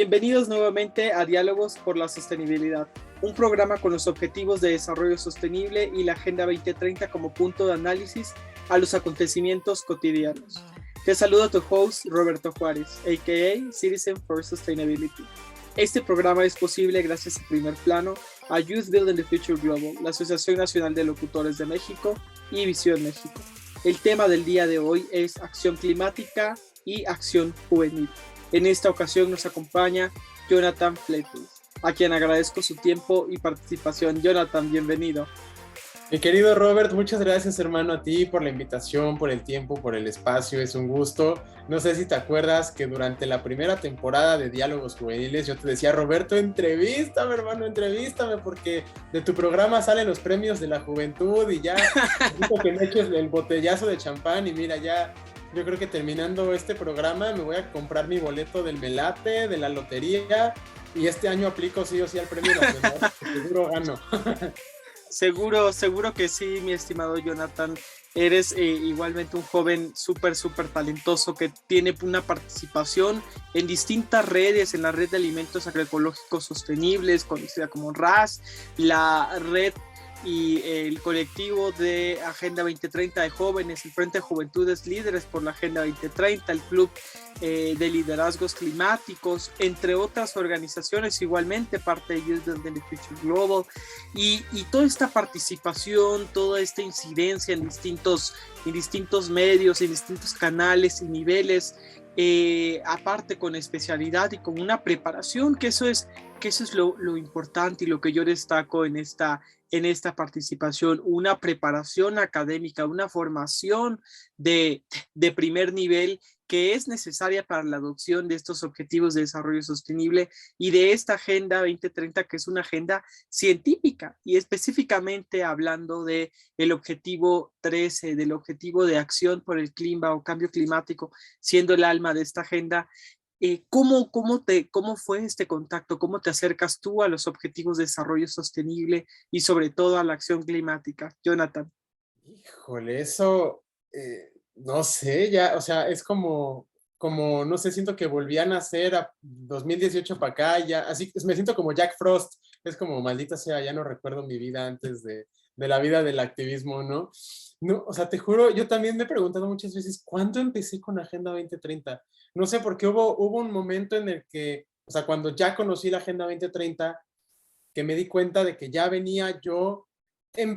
Bienvenidos nuevamente a Diálogos por la Sostenibilidad, un programa con los objetivos de desarrollo sostenible y la Agenda 2030 como punto de análisis a los acontecimientos cotidianos. Te saludo a tu host Roberto Juárez, a.k.a. Citizen for Sustainability. Este programa es posible gracias a Primer Plano, a Youth Building the Future Global, la Asociación Nacional de Locutores de México y Visión México. El tema del día de hoy es acción climática y acción juvenil. En esta ocasión nos acompaña Jonathan Fletus, a quien agradezco su tiempo y participación. Jonathan, bienvenido. Mi querido Robert, muchas gracias hermano a ti por la invitación, por el tiempo, por el espacio, es un gusto. No sé si te acuerdas que durante la primera temporada de Diálogos Juveniles yo te decía, Roberto, entrevístame hermano, entrevístame, porque de tu programa salen los premios de la juventud y ya digo que me eches el botellazo de champán y mira ya, yo creo que terminando este programa me voy a comprar mi boleto del Melate, de la lotería y este año aplico sí o sí al premio nacional, seguro gano. Seguro que sí, mi estimado Jonathan. Eres igualmente un joven súper talentoso que tiene una participación en distintas redes, en la red de alimentos agroecológicos sostenibles, conocida como RAS, la red y el colectivo de Agenda 2030 de jóvenes, el Frente de Juventudes Líderes por la Agenda 2030, el Club de Liderazgos Climáticos, entre otras organizaciones, igualmente parte de Youth Building the Future Global, y toda esta participación, toda esta incidencia en distintos medios, en distintos canales y niveles, aparte con especialidad y con una preparación, que eso es lo importante y lo que yo destaco en esta participación, una preparación académica, una formación de primer nivel que es necesaria para la adopción de estos objetivos de desarrollo sostenible y de esta Agenda 2030, que es una agenda científica, y específicamente hablando del objetivo 13, del objetivo de acción por el clima o cambio climático, siendo el alma de esta agenda. ¿Cómo fue este contacto? ¿Cómo te acercas tú a los objetivos de desarrollo sostenible y sobre todo a la acción climática? Jonathan. Híjole, eso, no sé, ya, o sea, es como, no sé, siento que volví a nacer a 2018 para acá, ya, así, me siento como Jack Frost, es como, maldita sea, ya no recuerdo mi vida antes de la vida del activismo, ¿no? No, o sea, te juro, yo también me he preguntado muchas veces, ¿cuándo empecé con Agenda 2030? No sé, porque hubo un momento en el que, o sea, cuando ya conocí la Agenda 2030, que me di cuenta de que ya venía yo,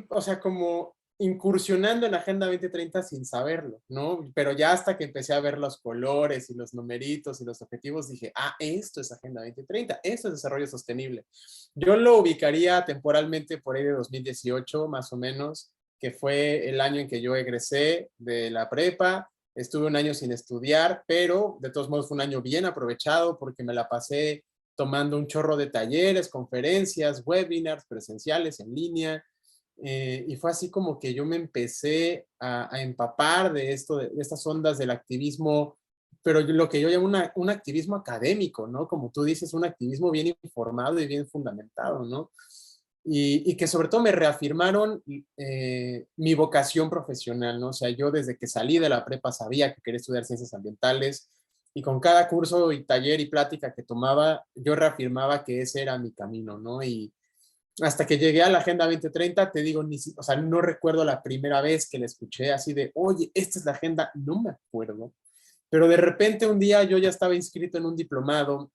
o sea, como incursionando en Agenda 2030 sin saberlo, ¿no? Pero ya hasta que empecé a ver los colores y los numeritos y los objetivos, dije, esto es Agenda 2030, esto es desarrollo sostenible. Yo lo ubicaría temporalmente por ahí de 2018, más o menos, que fue el año en que yo egresé de la prepa. Estuve un año sin estudiar, pero de todos modos fue un año bien aprovechado porque me la pasé tomando un chorro de talleres, conferencias, webinars presenciales en línea, y fue así como que yo me empecé a empapar de esto, de estas ondas del activismo, pero lo que yo llamo un activismo académico, ¿no? Como tú dices, un activismo bien informado y bien fundamentado, ¿no? Y que sobre todo me reafirmaron mi vocación profesional, ¿no? O sea, yo desde que salí de la prepa sabía que quería estudiar ciencias ambientales, y con cada curso y taller y plática que tomaba, yo reafirmaba que ese era mi camino, ¿no? Y hasta que llegué a la Agenda 2030, te digo, o sea, no recuerdo la primera vez que la escuché así de, oye, esta es la agenda, no me acuerdo. Pero de repente un día yo ya estaba inscrito en un diplomado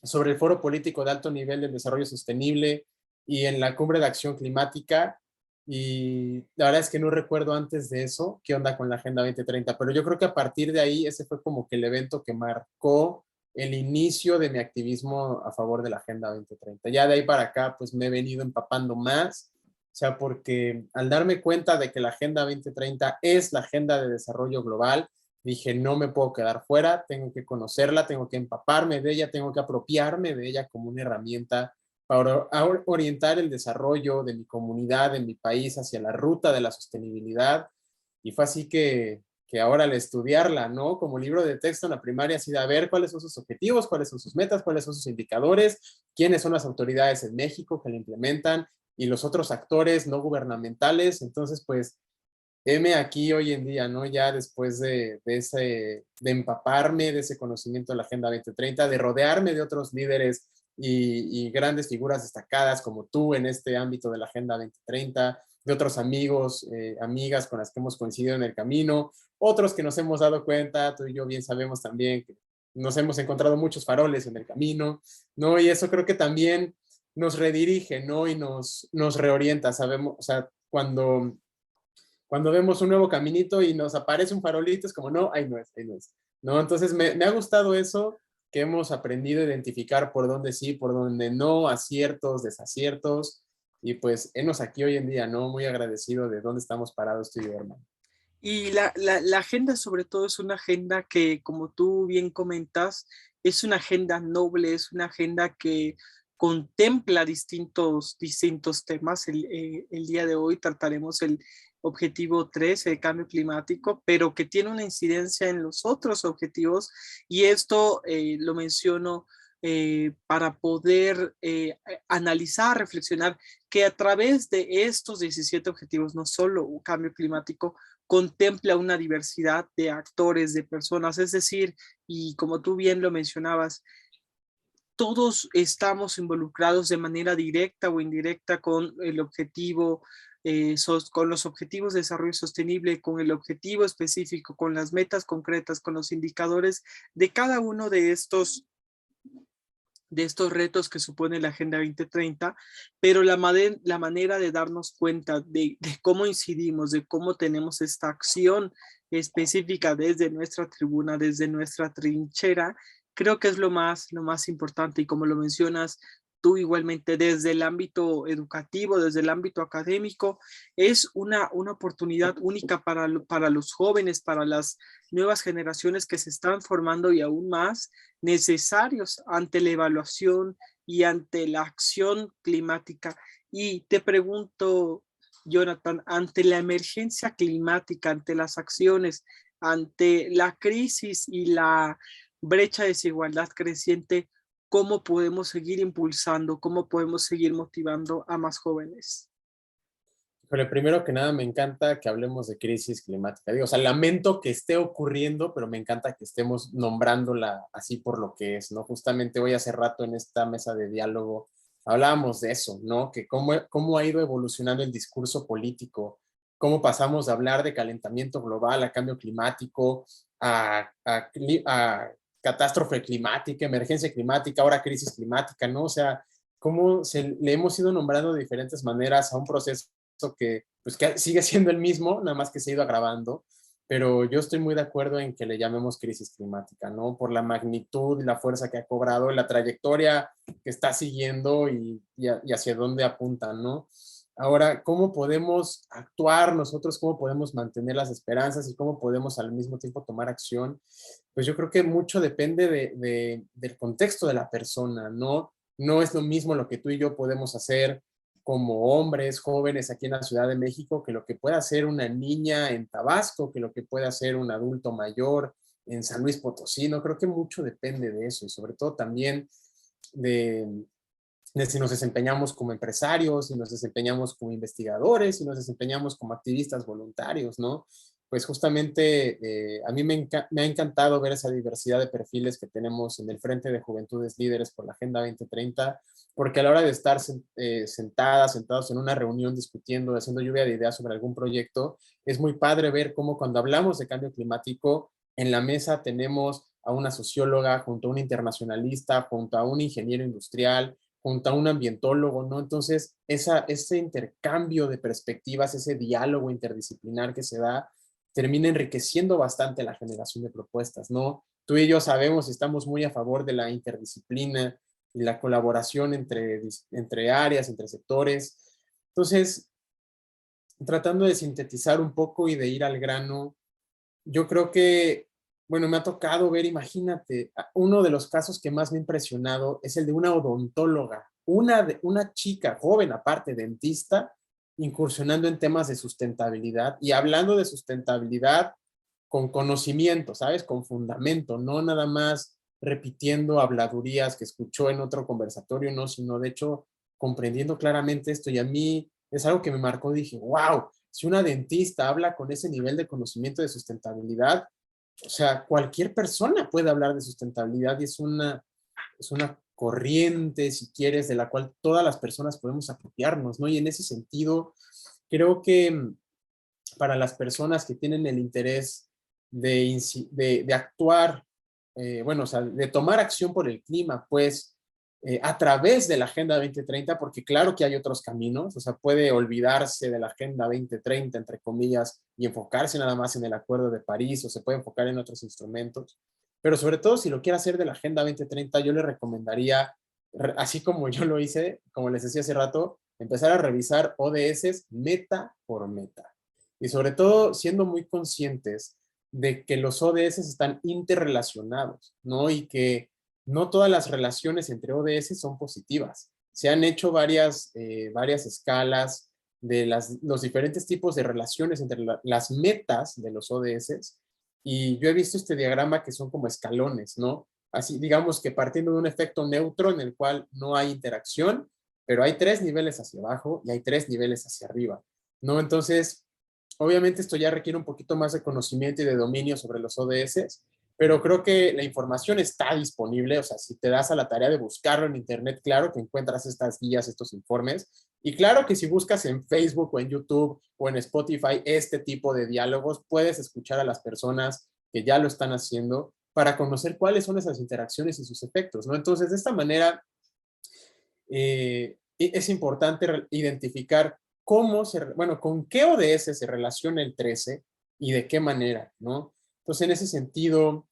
sobre el Foro Político de Alto Nivel del Desarrollo Sostenible y en la Cumbre de Acción Climática, y la verdad es que no recuerdo antes de eso qué onda con la Agenda 2030, pero yo creo que a partir de ahí ese fue como que el evento que marcó el inicio de mi activismo a favor de la Agenda 2030. Ya de ahí para acá pues me he venido empapando más, o sea, porque al darme cuenta de que la Agenda 2030 es la agenda de desarrollo global, dije, no me puedo quedar fuera, tengo que conocerla, tengo que empaparme de ella, tengo que apropiarme de ella como una herramienta para orientar el desarrollo de mi comunidad, de mi país, hacia la ruta de la sostenibilidad. Y fue así que ahora al estudiarla, ¿no? Como libro de texto en la primaria, así de a ver cuáles son sus objetivos, cuáles son sus metas, cuáles son sus indicadores, quiénes son las autoridades en México que la implementan y los otros actores no gubernamentales. Entonces, pues, heme aquí hoy en día, ¿no? Ya después de empaparme de ese conocimiento de la Agenda 2030, de rodearme de otros líderes y grandes figuras destacadas como tú en este ámbito de la Agenda 2030, de otros amigos, amigas con las que hemos coincidido en el camino, otros que nos hemos dado cuenta, tú y yo bien sabemos también que nos hemos encontrado muchos faroles en el camino, ¿no? Y eso creo que también nos redirige, ¿no? Y nos reorienta, sabemos, o sea, cuando vemos un nuevo caminito y nos aparece un farolito, es como, no, ahí no es, ahí no es. ¿No? Entonces me ha gustado eso, que hemos aprendido a identificar por dónde sí, por dónde no, aciertos, desaciertos, y pues enos aquí hoy en día, ¿no? Muy agradecido de dónde estamos parados tú y yo, hermano. Y la agenda sobre todo es una agenda que, como tú bien comentas, es una agenda noble, es una agenda que contempla distintos temas. El día de hoy trataremos el objetivo 3, el cambio climático, pero que tiene una incidencia en los otros objetivos y esto lo menciono para poder analizar, reflexionar que a través de estos 17 objetivos, no solo un cambio climático, contempla una diversidad de actores, de personas, es decir, y como tú bien lo mencionabas, todos estamos involucrados de manera directa o indirecta con el objetivo, con los objetivos de desarrollo sostenible, con el objetivo específico, con las metas concretas, con los indicadores de cada uno de estos retos que supone la Agenda 2030, pero la manera de darnos cuenta de cómo incidimos, de cómo tenemos esta acción específica desde nuestra tribuna, desde nuestra trinchera, creo que es lo más importante y como lo mencionas tú igualmente desde el ámbito educativo, desde el ámbito académico, es una oportunidad única para los jóvenes, para las nuevas generaciones que se están formando y aún más necesarios ante la evaluación y ante la acción climática. Y te pregunto, Jonathan, ante la emergencia climática, ante las acciones, ante la crisis y la brecha de desigualdad creciente, ¿cómo podemos seguir impulsando, cómo podemos seguir motivando a más jóvenes? Pero primero que nada, me encanta que hablemos de crisis climática. Digo, o sea, lamento que esté ocurriendo, pero me encanta que estemos nombrándola así por lo que es, ¿no? Justamente hoy hace rato en esta mesa de diálogo hablábamos de eso, ¿no? Que cómo ha ido evolucionando el discurso político, cómo pasamos de hablar de calentamiento global a cambio climático, a catástrofe climática, emergencia climática, ahora crisis climática, ¿no? O sea, cómo le hemos ido nombrando de diferentes maneras a un proceso que, pues, que sigue siendo el mismo, nada más que se ha ido agravando, pero yo estoy muy de acuerdo en que le llamemos crisis climática, ¿no? Por la magnitud y la fuerza que ha cobrado, la trayectoria que está siguiendo y hacia dónde apunta, ¿no? Ahora, ¿cómo podemos actuar nosotros? ¿Cómo podemos mantener las esperanzas y cómo podemos al mismo tiempo tomar acción? Pues yo creo que mucho depende del contexto de la persona, ¿no? No es lo mismo lo que tú y yo podemos hacer como hombres jóvenes aquí en la Ciudad de México que lo que puede hacer una niña en Tabasco, que lo que puede hacer un adulto mayor en San Luis Potosí. No creo que mucho depende de eso y sobre todo también de, de si nos desempeñamos como empresarios, si nos desempeñamos como investigadores, si nos desempeñamos como activistas voluntarios, ¿no? Pues justamente a mí me ha encantado ver esa diversidad de perfiles que tenemos en el Frente de Juventudes Líderes por la Agenda 2030, porque a la hora de estar sentados en una reunión discutiendo, haciendo lluvia de ideas sobre algún proyecto, es muy padre ver cómo cuando hablamos de cambio climático, en la mesa tenemos a una socióloga, junto a un internacionalista, junto a un ingeniero industrial, junto a un ambientólogo, ¿no? Entonces, ese intercambio de perspectivas, ese diálogo interdisciplinar que se da, termina enriqueciendo bastante la generación de propuestas, ¿no? Tú y yo sabemos y estamos muy a favor de la interdisciplina y la colaboración entre áreas, entre sectores. Entonces, tratando de sintetizar un poco y de ir al grano, yo creo que, bueno, me ha tocado ver, imagínate, uno de los casos que más me ha impresionado es el de una odontóloga, una chica joven, aparte dentista, incursionando en temas de sustentabilidad y hablando de sustentabilidad con conocimiento, ¿sabes? Con fundamento, no nada más repitiendo habladurías que escuchó en otro conversatorio, no, sino de hecho comprendiendo claramente esto y a mí es algo que me marcó, dije, wow, si una dentista habla con ese nivel de conocimiento de sustentabilidad, o sea, cualquier persona puede hablar de sustentabilidad y es una corriente, si quieres, de la cual todas las personas podemos apropiarnos, ¿no? Y en ese sentido, creo que para las personas que tienen el interés de actuar, bueno, o sea, de tomar acción por el clima, pues, a través de la Agenda 2030, porque claro que hay otros caminos, o sea, puede olvidarse de la Agenda 2030, entre comillas, y enfocarse nada más en el Acuerdo de París, o se puede enfocar en otros instrumentos, pero sobre todo si lo quiere hacer de la Agenda 2030, yo le recomendaría, así como yo lo hice, como les decía hace rato, empezar a revisar ODS meta por meta. Y sobre todo siendo muy conscientes de que los ODS están interrelacionados, ¿no? Y que no todas las relaciones entre ODS son positivas. Se han hecho varias escalas de los diferentes tipos de relaciones entre las metas de los ODS, y yo he visto este diagrama que son como escalones, ¿no? Así, digamos que partiendo de un efecto neutro en el cual no hay interacción, pero hay 3 niveles hacia abajo y hay 3 niveles hacia arriba, ¿no? Entonces, obviamente esto ya requiere un poquito más de conocimiento y de dominio sobre los ODS, pero creo que la información está disponible, o sea, si te das a la tarea de buscarlo en internet, claro que encuentras estas guías, estos informes, y claro que si buscas en Facebook o en YouTube o en Spotify este tipo de diálogos, puedes escuchar a las personas que ya lo están haciendo para conocer cuáles son esas interacciones y sus efectos, ¿no? Entonces, de esta manera, es importante identificar bueno, con qué ODS se relaciona el 13 y de qué manera, ¿no? Entonces, en ese sentido,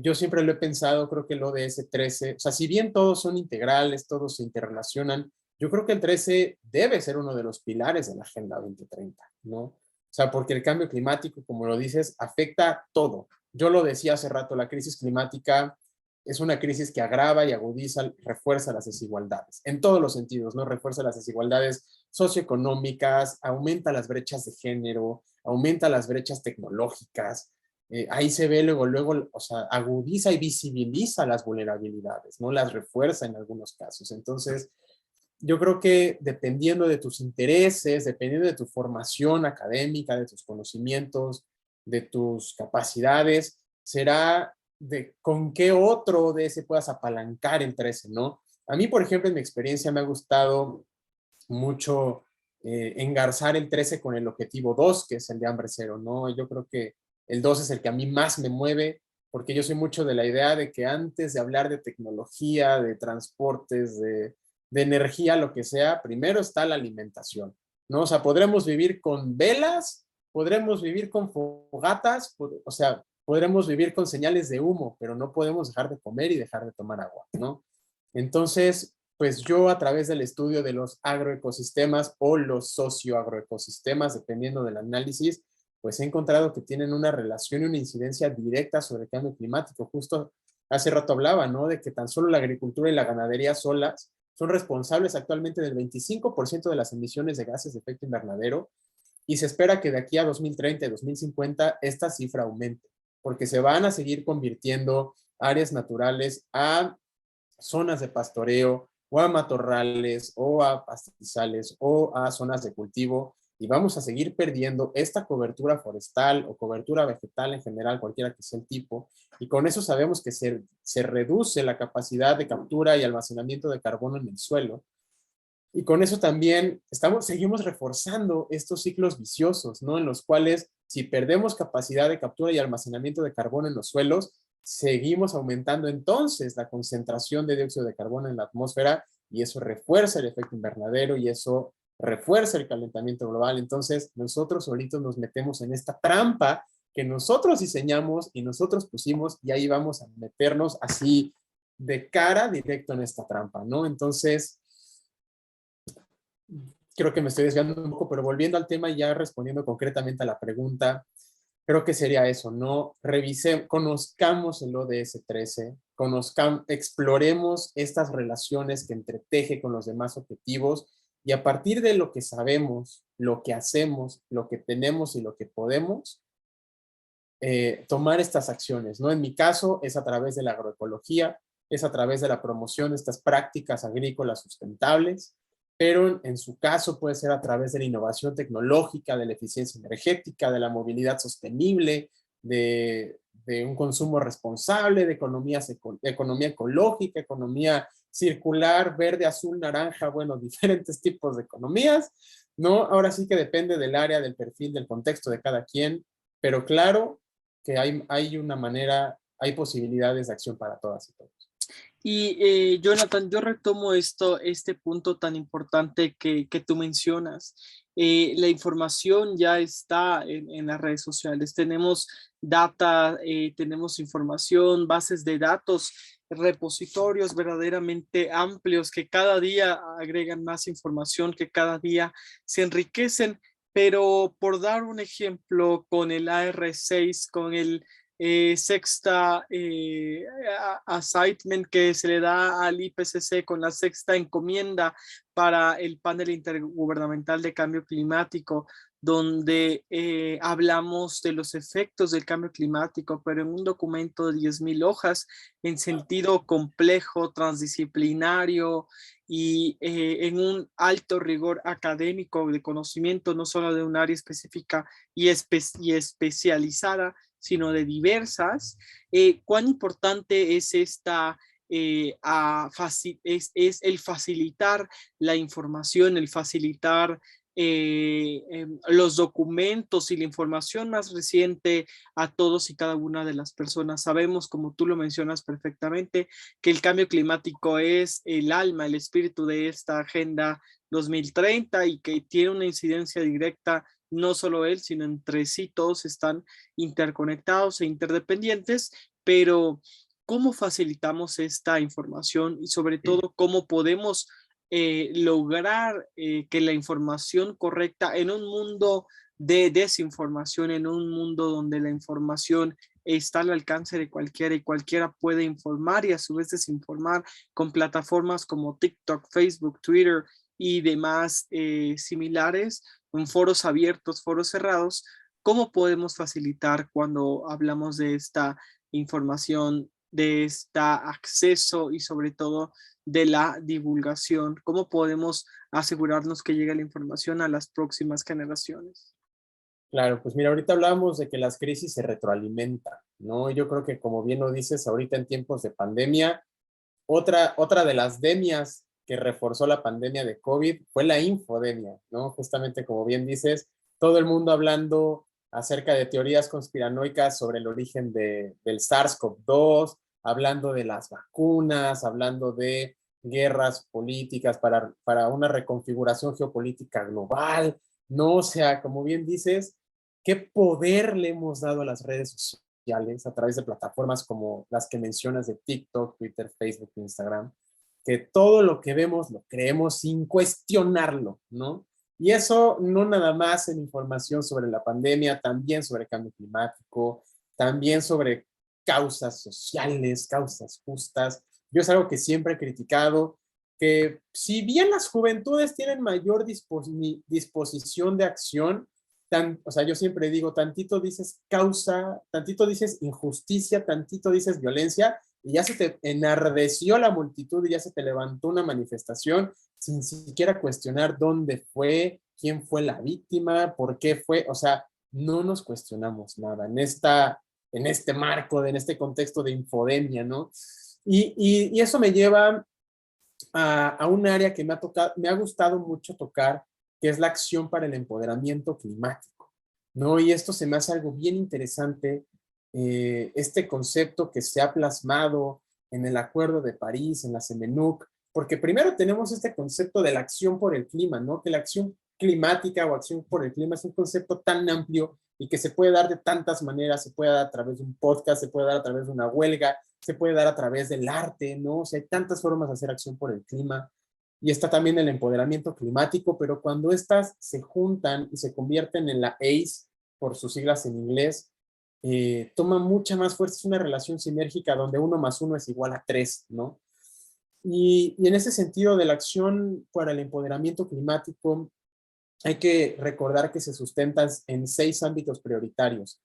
yo siempre lo he pensado, creo que el ODS 13, o sea, si bien todos son integrales, todos se interrelacionan, yo creo que el 13 debe ser uno de los pilares de la Agenda 2030, ¿no? O sea, porque el cambio climático, como lo dices, afecta todo. Yo lo decía hace rato, la crisis climática es una crisis que agrava y agudiza, refuerza las desigualdades, en todos los sentidos, ¿no? Refuerza las desigualdades socioeconómicas, aumenta las brechas de género, aumenta las brechas tecnológicas, ahí se ve luego, o sea, agudiza y visibiliza las vulnerabilidades, ¿no? Las refuerza en algunos casos. Entonces, yo creo que dependiendo de tus intereses, dependiendo de tu formación académica, de tus conocimientos, de tus capacidades, será de con qué otro de ese puedas apalancar el 13, ¿no? A mí, por ejemplo, en mi experiencia me ha gustado mucho engarzar el 13 con el objetivo 2, que es el de hambre cero, ¿no? Yo creo que el 2 es el que a mí más me mueve, porque yo soy mucho de la idea de que antes de hablar de tecnología, de transportes, de energía, lo que sea, primero está la alimentación, ¿no? O sea, podremos vivir con velas, podremos vivir con fogatas, o sea, podremos vivir con señales de humo, pero no podemos dejar de comer y dejar de tomar agua, ¿no? Entonces, pues yo a través del estudio de los agroecosistemas o los socioagroecosistemas, dependiendo del análisis, pues he encontrado que tienen una relación y una incidencia directa sobre el cambio climático. Justo hace rato hablaba, ¿no? De que tan solo la agricultura y la ganadería solas son responsables actualmente del 25% de las emisiones de gases de efecto invernadero, y se espera que de aquí a 2030 y 2050 esta cifra aumente, porque se van a seguir convirtiendo áreas naturales a zonas de pastoreo o a matorrales o a pastizales o a zonas de cultivo, y vamos a seguir perdiendo esta cobertura forestal o cobertura vegetal en general, cualquiera que sea el tipo, y con eso sabemos que se reduce la capacidad de captura y almacenamiento de carbono en el suelo, y con eso también seguimos reforzando estos ciclos viciosos, ¿no? En los cuales, si perdemos capacidad de captura y almacenamiento de carbono en los suelos, seguimos aumentando entonces la concentración de dióxido de carbono en la atmósfera, y eso refuerza el efecto invernadero y eso refuerza el calentamiento global. Entonces, nosotros solitos nos metemos en esta trampa que nosotros diseñamos y nosotros pusimos, y ahí vamos a meternos así de cara directo en esta trampa, ¿no? Entonces, creo que me estoy desviando un poco, pero volviendo al tema y ya respondiendo concretamente a la pregunta, creo que sería eso, ¿no? Conozcamos el ODS 13, exploremos estas relaciones que entreteje con los demás objetivos, y a partir de lo que sabemos, lo que hacemos, lo que tenemos y lo que podemos, tomar estas acciones, ¿no? En mi caso es a través de la agroecología, es a través de la promoción de estas prácticas agrícolas sustentables, pero en su caso puede ser a través de la innovación tecnológica, de la eficiencia energética, de la movilidad sostenible, de un consumo responsable, de economía ecológica, economía circular, verde, azul, naranja, bueno, diferentes tipos de economías, ¿no? Ahora sí que depende del área, del perfil, del contexto de cada quien, pero claro que hay una manera, hay posibilidades de acción para todas y todos. Y Jonathan, yo retomo este punto tan importante que tú mencionas. La información ya está en las redes sociales. Tenemos data, tenemos información, bases de datos, repositorios verdaderamente amplios que cada día agregan más información, que cada día se enriquecen. Pero por dar un ejemplo, con el AR6, con el sexta assignment que se le da al IPCC con la sexta encomienda para el panel intergubernamental de cambio climático, donde hablamos de los efectos del cambio climático, pero en un documento de 10,000 hojas, en sentido complejo, transdisciplinario y en un alto rigor académico de conocimiento, no solo de un área específica y especializada, sino de diversas. ¿Cuán importante es es el facilitar la información, el facilitar los documentos y la información más reciente a todos y cada una de las personas? Sabemos, como tú lo mencionas perfectamente, que el cambio climático es el alma, el espíritu de esta Agenda 2030 y que tiene una incidencia directa, no solo él, sino entre sí todos están interconectados e interdependientes, pero ¿cómo facilitamos esta información y sobre todo cómo podemos lograr que la información correcta en un mundo de desinformación, en un mundo donde la información está al alcance de cualquiera y cualquiera puede informar y a su vez desinformar con plataformas como TikTok, Facebook, Twitter y demás similares, en foros abiertos, foros cerrados? ¿Cómo podemos facilitar cuando hablamos de esta información, de este acceso y sobre todo de la divulgación? ¿Cómo podemos asegurarnos que llegue la información a las próximas generaciones? Claro, pues mira, ahorita hablábamos de que las crisis se retroalimentan, ¿no? Yo creo que como bien lo dices, ahorita en tiempos de pandemia, otra de las demias que reforzó la pandemia de COVID fue la infodemia, ¿no? Justamente como bien dices, todo el mundo hablando acerca de teorías conspiranoicas sobre el origen del SARS-CoV-2, hablando de las vacunas, hablando de guerras políticas para una reconfiguración geopolítica global, ¿no? O sea, como bien dices, ¿qué poder le hemos dado a las redes sociales a través de plataformas como las que mencionas de TikTok, Twitter, Facebook, Instagram? Que todo lo que vemos lo creemos sin cuestionarlo, ¿no? Y eso no nada más en información sobre la pandemia, también sobre el cambio climático, también sobre causas sociales, causas justas. Yo es algo que siempre he criticado, que si bien las juventudes tienen mayor disposición de acción, o sea, yo siempre digo, tantito dices causa, tantito dices injusticia, tantito dices violencia, y ya se te enardeció la multitud y ya se te levantó una manifestación sin siquiera cuestionar dónde fue, quién fue la víctima, por qué fue, o sea, no nos cuestionamos nada en este marco, en este contexto de infodemia, ¿no? Y eso me lleva a un área que me ha gustado mucho tocar, que es la acción para el empoderamiento climático, ¿no? Y esto se me hace algo bien interesante, este concepto que se ha plasmado en el Acuerdo de París, en la CEMENUC, porque primero tenemos este concepto de la acción por el clima, ¿no? Que la acción climática o acción por el clima es un concepto tan amplio y que se puede dar de tantas maneras, se puede dar a través de un podcast, se puede dar a través de una huelga, se puede dar a través del arte, ¿no? O sea, hay tantas formas de hacer acción por el clima. Y está también el empoderamiento climático, pero cuando estas se juntan y se convierten en la ACE, por sus siglas en inglés, toma mucha más fuerza, es una relación sinérgica donde 1 más 1 es igual a 3, ¿no? Y en ese sentido de la acción para el empoderamiento climático, hay que recordar que se sustentan en 6 ámbitos prioritarios,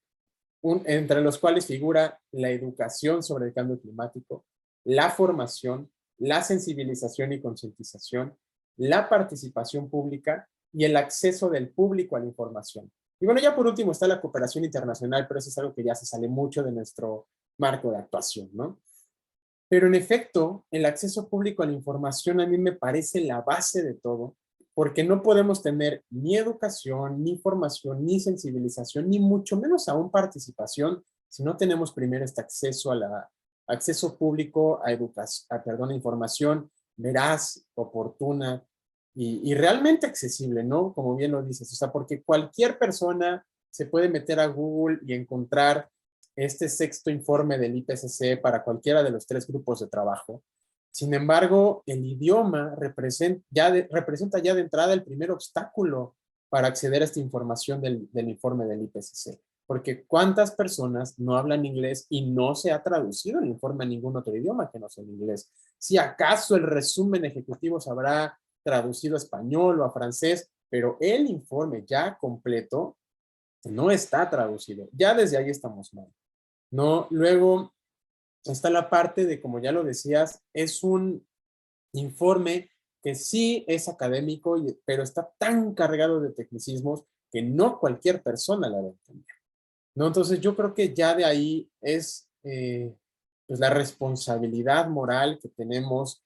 entre los cuales figura la educación sobre el cambio climático, la formación, la sensibilización y concientización, la participación pública y el acceso del público a la información. Y bueno, ya por último está la cooperación internacional, pero eso es algo que ya se sale mucho de nuestro marco de actuación, ¿no? Pero en efecto, el acceso público a la información a mí me parece la base de todo, porque no podemos tener ni educación, ni formación, ni sensibilización, ni mucho menos aún participación, si no tenemos primero este acceso a acceso público a educación, perdón, a información veraz, oportuna y realmente accesible, ¿no? Como bien lo dices, o sea, porque cualquier persona se puede meter a Google y encontrar este sexto informe del IPCC para cualquiera de los 3 grupos de trabajo. Sin embargo, el idioma representa ya de entrada el primer obstáculo para acceder a esta información del informe del IPCC. Porque ¿cuántas personas no hablan inglés y no se ha traducido el informe a ningún otro idioma que no sea el inglés? Si acaso el resumen ejecutivo se habrá traducido a español o a francés, pero el informe ya completo no está traducido. Ya desde ahí estamos mal. ¿No? Luego está la parte de, como ya lo decías, es un informe que sí es académico, pero está tan cargado de tecnicismos que no cualquier persona la va a entender, ¿no? Entonces yo creo que ya de ahí es pues la responsabilidad moral que tenemos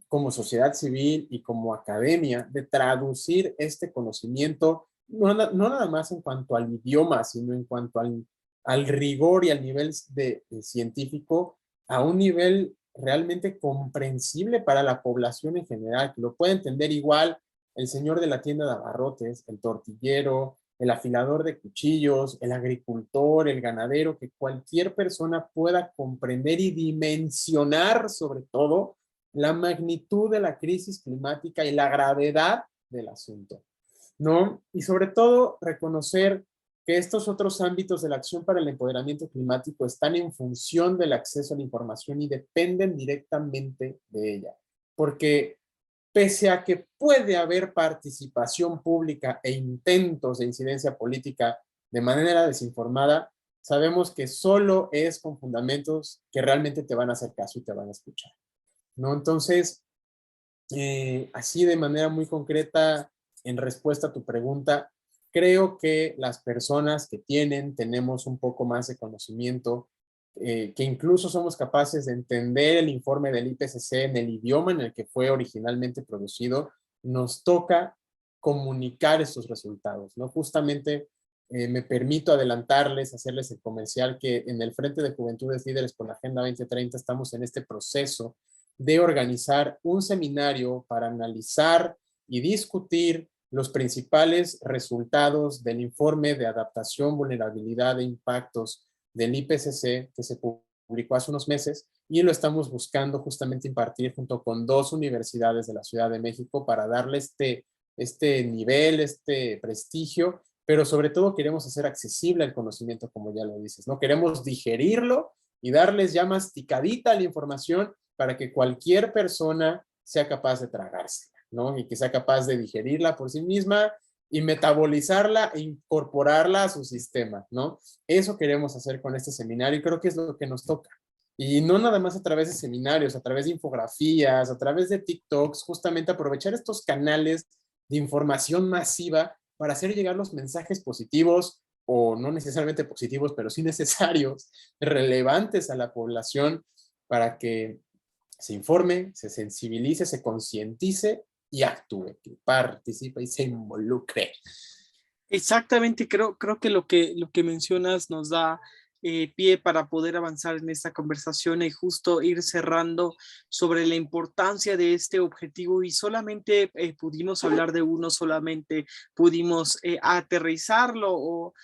como sociedad civil y como academia de traducir este conocimiento, no nada más en cuanto al idioma, sino en cuanto al rigor y al nivel científico, a un nivel realmente comprensible para la población en general, que lo pueda entender igual el señor de la tienda de abarrotes, el tortillero, el afilador de cuchillos, el agricultor, el ganadero, que cualquier persona pueda comprender y dimensionar sobre todo la magnitud de la crisis climática y la gravedad del asunto, ¿no? Y sobre todo reconocer que estos otros ámbitos de la acción para el empoderamiento climático están en función del acceso a la información y dependen directamente de ella. Porque pese a que puede haber participación pública e intentos de incidencia política de manera desinformada, sabemos que solo es con fundamentos que realmente te van a hacer caso y te van a escuchar, ¿no? Entonces, así de manera muy concreta, en respuesta a tu pregunta, creo que las personas que tenemos un poco más de conocimiento, que incluso somos capaces de entender el informe del IPCC en el idioma en el que fue originalmente producido, nos toca comunicar estos resultados, ¿no? Justamente me permito adelantarles, hacerles el comercial que en el Frente de Juventudes Líderes por la Agenda 2030 estamos en este proceso de organizar un seminario para analizar y discutir los principales resultados del informe de adaptación, vulnerabilidad e impactos del IPCC que se publicó hace unos meses y lo estamos buscando justamente impartir junto con 2 universidades de la Ciudad de México para darle este nivel, este prestigio, pero sobre todo queremos hacer accesible el conocimiento, como ya lo dices, ¿no? Queremos digerirlo y darles ya masticadita la información para que cualquier persona sea capaz de tragársela, ¿no? Y que sea capaz de digerirla por sí misma y metabolizarla e incorporarla a su sistema, ¿no? Eso queremos hacer con este seminario y creo que es lo que nos toca. Y no nada más a través de seminarios, a través de infografías, a través de TikToks, justamente aprovechar estos canales de información masiva para hacer llegar los mensajes positivos o no necesariamente positivos, pero sí necesarios, relevantes a la población para que se informe, se sensibilice, se concientice y actúe, que participe y se involucre. Exactamente, creo que lo que mencionas nos da pie para poder avanzar en esta conversación y justo ir cerrando sobre la importancia de este objetivo y solamente pudimos hablar de uno, solamente pudimos aterrizarlo o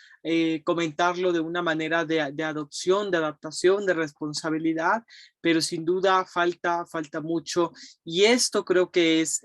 comentarlo de una manera de adopción, de adaptación, de responsabilidad, pero sin duda falta mucho y esto creo que es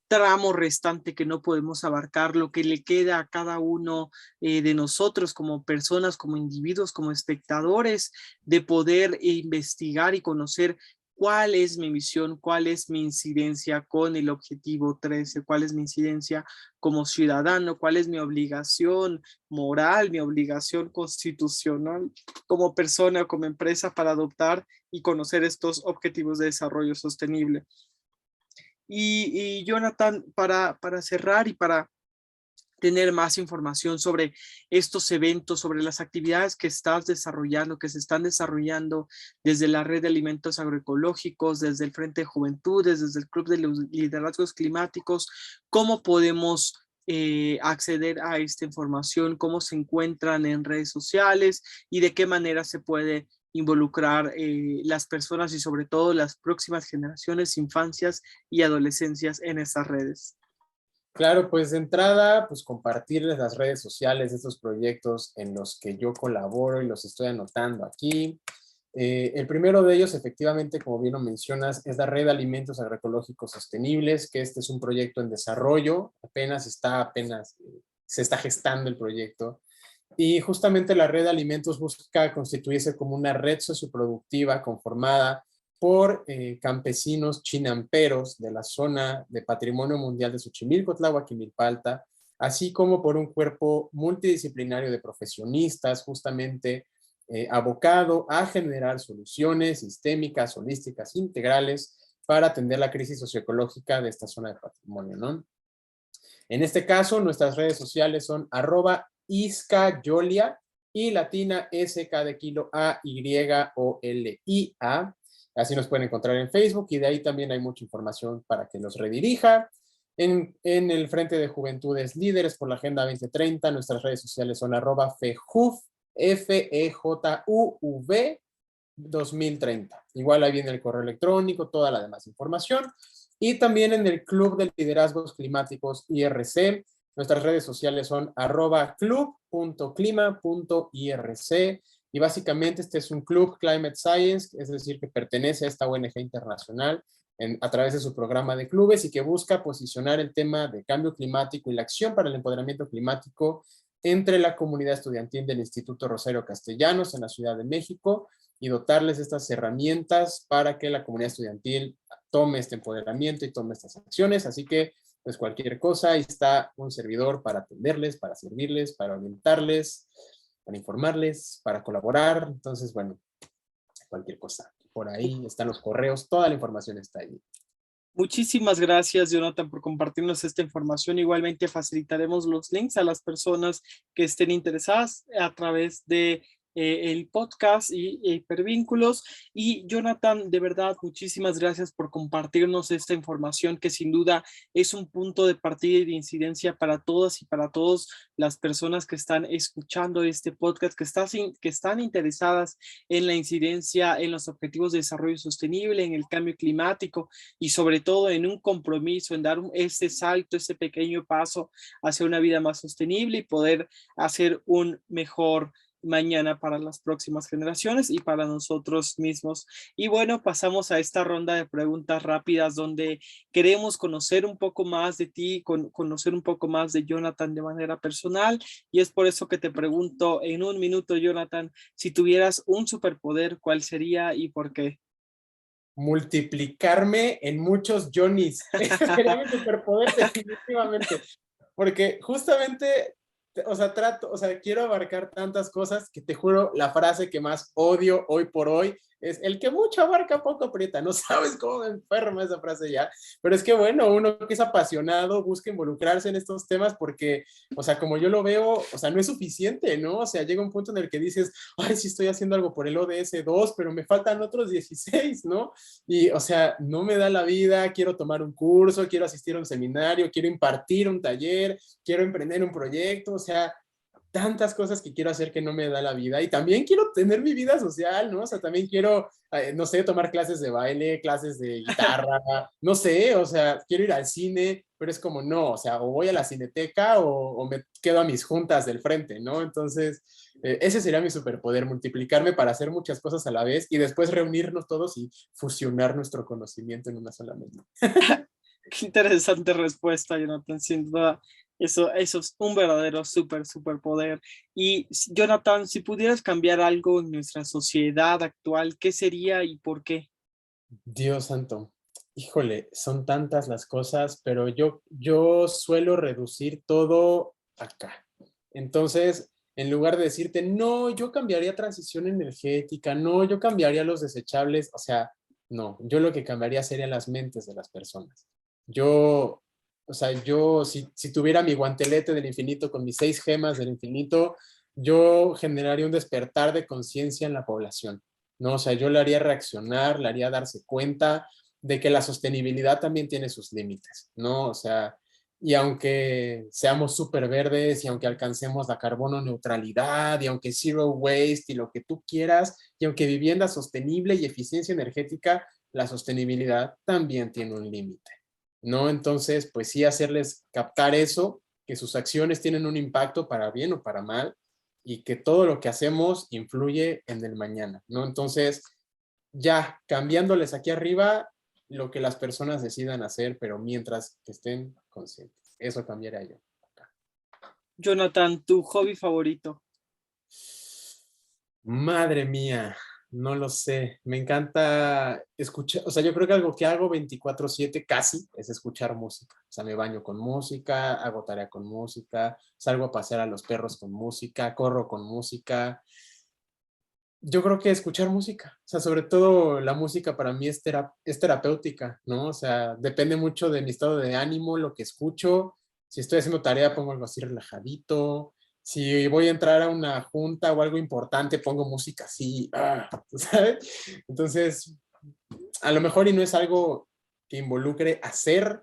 tramo restante que no podemos abarcar, lo que le queda a cada uno de nosotros como personas, como individuos, como espectadores, de poder investigar y conocer cuál es mi misión, cuál es mi incidencia con el objetivo 13, cuál es mi incidencia como ciudadano, cuál es mi obligación moral, mi obligación constitucional como persona o como empresa para adoptar y conocer estos objetivos de desarrollo sostenible. Y Jonathan, para cerrar y para tener más información sobre estos eventos, sobre las actividades que estás desarrollando, que se están desarrollando desde la Red de Alimentos Agroecológicos, desde el Frente de Juventudes, desde el Club de los Liderazgos Climáticos, ¿cómo podemos acceder a esta información? ¿Cómo se encuentran en redes sociales y de qué manera se puede involucrar las personas y sobre todo las próximas generaciones, infancias y adolescencias en estas redes? Claro, pues de entrada, pues compartirles las redes sociales de estos proyectos en los que yo colaboro y los estoy anotando aquí. El primero de ellos, efectivamente, como bien lo mencionas, es la Red de Alimentos Agroecológicos Sostenibles, que este es un proyecto en desarrollo, apenas se está gestando el proyecto. Y justamente la Red de Alimentos busca constituirse como una red socioproductiva conformada por campesinos chinamperos de la zona de Patrimonio Mundial de Xochimilco, Tláhuac y Milpalta, así como por un cuerpo multidisciplinario de profesionistas justamente abocado a generar soluciones sistémicas, holísticas, integrales para atender la crisis socioecológica de esta zona de patrimonio, ¿no? En este caso, nuestras redes sociales son @iscayolia y latina SK de kilo AYOLIA. Así nos pueden encontrar en Facebook y de ahí también hay mucha información para que los redirija. En el Frente de Juventudes Líderes por la Agenda 2030, nuestras redes sociales son @FEJUV, FEJUV 2030. Igual ahí viene el correo electrónico, toda la demás información. Y también en el Club de Liderazgos Climáticos IRC, nuestras redes sociales son @club.clima.irc y básicamente este es un club Climate Science, es decir, que pertenece a esta ONG internacional a través de su programa de clubes y que busca posicionar el tema de cambio climático y la acción para el empoderamiento climático entre la comunidad estudiantil del Instituto Rosario Castellanos en la Ciudad de México y dotarles estas herramientas para que la comunidad estudiantil tome este empoderamiento y tome estas acciones. Así que, pues cualquier cosa, ahí está un servidor para atenderles, para servirles, para orientarles, para informarles, para colaborar. Entonces, bueno, cualquier cosa. Por ahí están los correos, toda la información está ahí. Muchísimas gracias, Jonathan, por compartirnos esta información. Igualmente facilitaremos los links a las personas que estén interesadas a través de el podcast y hipervínculos. Y Jonathan, de verdad, muchísimas gracias por compartirnos esta información que sin duda es un punto de partida y de incidencia para todas y para todos las personas que están escuchando este podcast, que están interesadas en la incidencia en los objetivos de desarrollo sostenible, en el cambio climático y sobre todo en un compromiso, en dar ese salto, ese pequeño paso hacia una vida más sostenible y poder hacer un mejor mañana para las próximas generaciones y para nosotros mismos. Y bueno, pasamos a esta ronda de preguntas rápidas donde queremos conocer un poco más de ti, conocer un poco más de Jonathan de manera personal, y es por eso que te pregunto en un minuto, Jonathan, si tuvieras un superpoder, ¿cuál sería y por qué? Multiplicarme en muchos Johnnys. Ese sería mi superpoder definitivamente. Porque justamente, o sea, quiero abarcar tantas cosas que te juro, la frase que más odio hoy por hoy es el que mucho abarca poco aprieta. No sabes cómo me enferma esa frase ya. Pero es que bueno, uno que es apasionado busca involucrarse en estos temas porque, o sea, como yo lo veo, o sea, no es suficiente, ¿no? O sea, llega un punto en el que dices, ay, sí estoy haciendo algo por el ODS 2, pero me faltan otros 16, ¿no? Y, o sea, no me da la vida, quiero tomar un curso, quiero asistir a un seminario, quiero impartir un taller, quiero emprender un proyecto, o sea, tantas cosas que quiero hacer que no me da la vida. Y también quiero tener mi vida social, ¿no? O sea, también quiero, no sé, tomar clases de baile, clases de guitarra, no sé, o sea, quiero ir al cine, pero es como no, o sea, o voy a la cineteca o me quedo a mis juntas del frente, ¿no? Entonces, ese sería mi superpoder, multiplicarme para hacer muchas cosas a la vez y después reunirnos todos y fusionar nuestro conocimiento en una sola mente. Qué interesante respuesta, Jonathan, sin duda. Eso es un verdadero superpoder. Y Jonathan, si pudieras cambiar algo en nuestra sociedad actual, ¿qué sería y por qué? Dios santo, híjole, son tantas las cosas, pero yo suelo reducir todo acá. Entonces, en lugar de decirte, no, yo cambiaría transición energética, no, yo cambiaría los desechables, o sea, no, yo lo que cambiaría serían las mentes de las personas. Yo, o sea, yo si tuviera mi guantelete del infinito con mis 6 gemas del infinito, yo generaría un despertar de conciencia en la población, ¿no? O sea, yo le haría reaccionar, le haría darse cuenta de que la sostenibilidad también tiene sus límites, ¿no? O sea, y aunque seamos súper verdes y aunque alcancemos la carbono neutralidad y aunque zero waste y lo que tú quieras, y aunque vivienda sostenible y eficiencia energética, la sostenibilidad también tiene un límite, ¿no? Entonces, pues sí, hacerles captar eso, que sus acciones tienen un impacto para bien o para mal y que todo lo que hacemos influye en el mañana, ¿no? Entonces, ya cambiándoles aquí arriba lo que las personas decidan hacer, pero mientras que estén conscientes. Eso cambiaría yo. Jonathan, ¿tu hobby favorito? Madre mía, no lo sé. Me encanta escuchar, o sea, yo creo que algo que hago 24/7 casi es escuchar música. O sea, me baño con música, hago tarea con música, salgo a pasear a los perros con música, corro con música. Yo creo que escuchar música, o sea, sobre todo la música para mí es terapéutica, ¿no? O sea, depende mucho de mi estado de ánimo, lo que escucho. Si estoy haciendo tarea, pongo algo así relajadito. Si voy a entrar a una junta o algo importante, pongo música así, ¿sabes? Entonces, a lo mejor y no es algo que involucre hacer,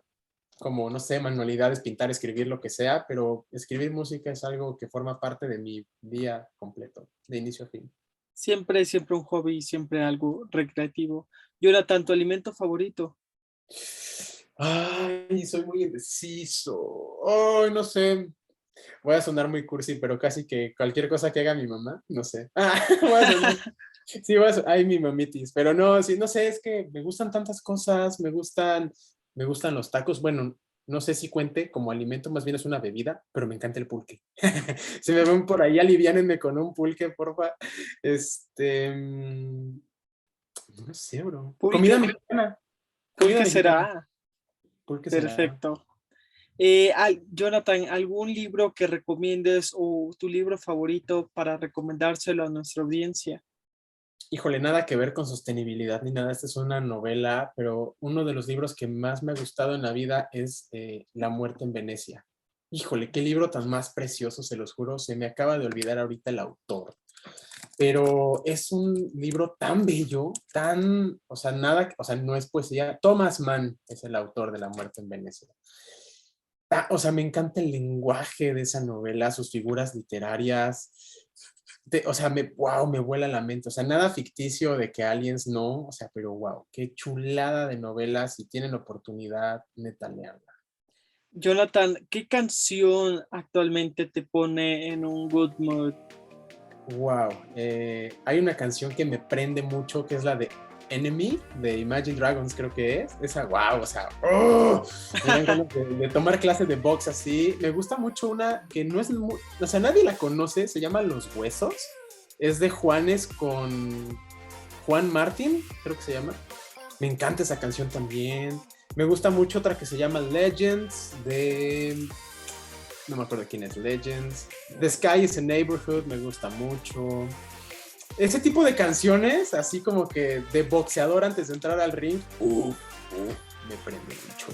como, no sé, manualidades, pintar, escribir, lo que sea, pero escribir música es algo que forma parte de mi día completo, de inicio a fin. Siempre, siempre un hobby, siempre algo recreativo. Jonathan, ¿tu alimento favorito? Ay, soy muy indeciso. Ay, no sé. Voy a sonar muy cursi, pero casi que cualquier cosa que haga mi mamá, no sé. Voy a sonar. Sí, ay, mi mamitis. Pero no, sí, no sé, es que me gustan tantas cosas, me gustan los tacos. Bueno, no sé si cuente como alimento, más bien es una bebida, pero me encanta el pulque. Si me ven por ahí, aliviánenme con un pulque, porfa. No sé, bro. Pulque, Comida mexicana. Comida pulque mexicana. será. Pulque será. Perfecto. Jonathan, ¿algún libro que recomiendes o tu libro favorito para recomendárselo a nuestra audiencia? Híjole, nada que ver con sostenibilidad ni nada. Esta es una novela, pero uno de los libros que más me ha gustado en la vida es La muerte en Venecia. Híjole, qué libro tan más precioso, se los juro. Se me acaba de olvidar ahorita el autor, pero es un libro tan bello, tan, o sea, nada, o sea, no es poesía. Thomas Mann es el autor de La muerte en Venecia. O sea, me encanta el lenguaje de esa novela, sus figuras literarias. O sea, wow, me vuela la mente. O sea, nada ficticio de que aliens no, o sea, pero wow, qué chulada de novelas. Si tienen oportunidad, neta, leanla. Jonathan, ¿qué canción actualmente te pone en un good mood? Wow, hay una canción que me prende mucho que es la de Enemy de Imagine Dragons, creo que es. Esa, wow, o sea, ¡oh! Me dan ganas de tomar clases de box así. Me gusta mucho una que no es, o sea, nadie la conoce, se llama Los Huesos. Es de Juanes con Juan Martín, creo que se llama. Me encanta esa canción también. Me gusta mucho otra que se llama Legends de... No me acuerdo quién es Legends. The Sky is a Neighborhood me gusta mucho. Ese tipo de canciones, así como que de boxeador antes de entrar al ring, me prende mucho.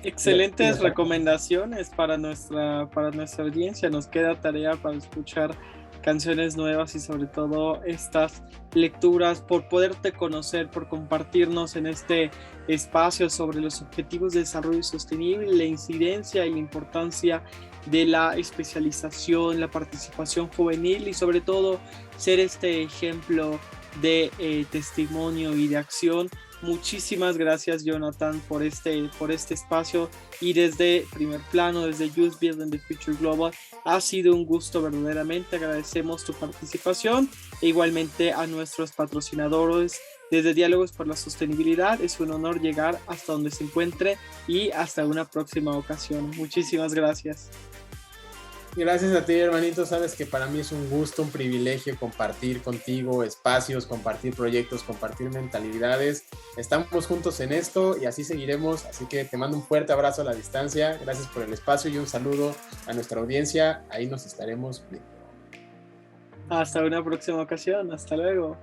Excelentes recomendaciones para nuestra audiencia. Nos queda tarea para escuchar canciones nuevas y sobre todo estas lecturas, por poderte conocer, por compartirnos en este espacio sobre los objetivos de desarrollo sostenible, la incidencia y la importancia de la especialización, la participación juvenil y sobre todo ser este ejemplo de testimonio y de acción. Muchísimas gracias, Jonathan, por este espacio y desde Primer Plano, desde Youth Building the Future Global. Ha sido un gusto verdaderamente. Agradecemos tu participación e igualmente a nuestros patrocinadores desde Diálogos por la Sostenibilidad. Es un honor llegar hasta donde se encuentre y hasta una próxima ocasión. Muchísimas gracias. Gracias a ti, hermanito. Sabes que para mí es un gusto, un privilegio compartir contigo espacios, compartir proyectos, compartir mentalidades. Estamos juntos en esto y así seguiremos. Así que te mando un fuerte abrazo a la distancia. Gracias por el espacio y un saludo a nuestra audiencia. Ahí nos estaremos viendo. Hasta una próxima ocasión. Hasta luego.